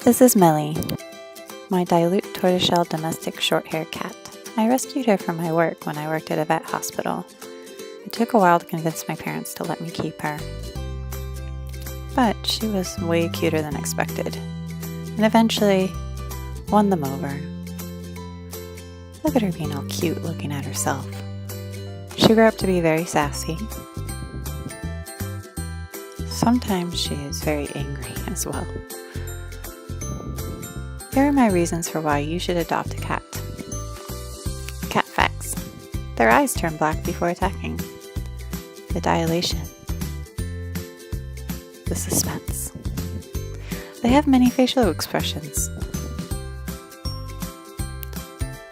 This is Millie, my dilute tortoiseshell domestic short-hair cat. I rescued her from my work when I worked at a vet hospital. It took a while to convince my parents to let me keep her. But she was way cuter than expected, and eventually won them over. Look at her being all cute looking at herself. She grew up to be very sassy. Sometimes she is very angry as well. Here are my reasons for why you should adopt a cat. Cat facts. Their eyes turn black before attacking. The dilation. The suspense. They have many facial expressions.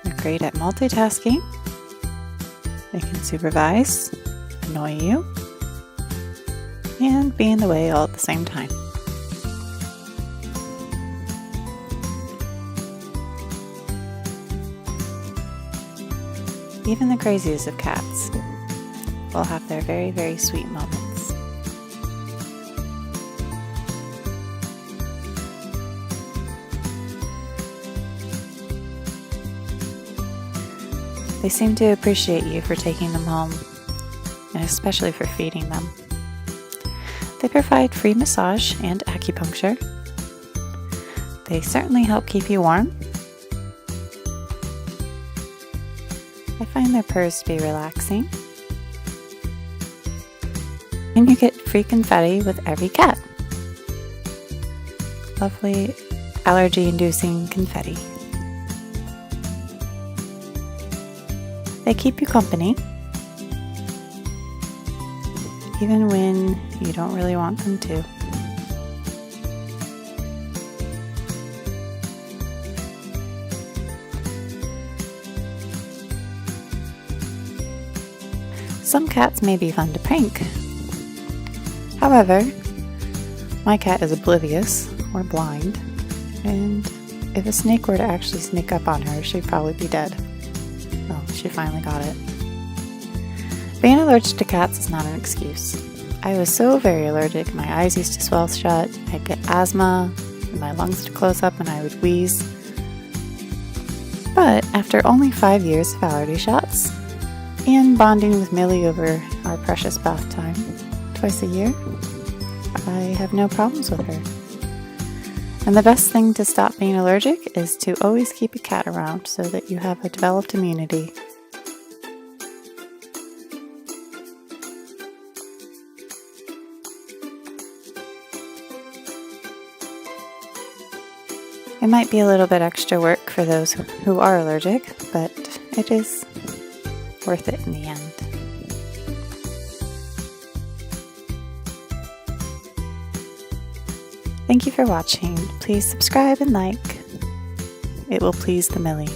They're great at multitasking. They can supervise, annoy you, and be in the way all at the same time. Even the craziest of cats will have their very, very sweet moments. They seem to appreciate you for taking them home, and especially for feeding them. They provide free massage and acupuncture. They certainly help keep you warm. I find their purrs to be relaxing. And you get free confetti with every cat. Lovely allergy-inducing confetti. They keep you company, even when you don't really want them to. Some cats may be fun to prank. However, my cat is oblivious or blind, and if a snake were to actually sneak up on her, she'd probably be dead. Oh, she finally got it. Being allergic to cats is not an excuse. I was so very allergic, my eyes used to swell shut, I'd get asthma, and my lungs would close up and I would wheeze. But after only 5 years of allergy shots, and bonding with Millie over our precious bath time twice a year, I have no problems with her. And the best thing to stop being allergic is to always keep a cat around so that you have a developed immunity. It might be a little bit extra work for those who are allergic, but it is worth it in the end. Thank you for watching. Please subscribe and like. It will please the Millie.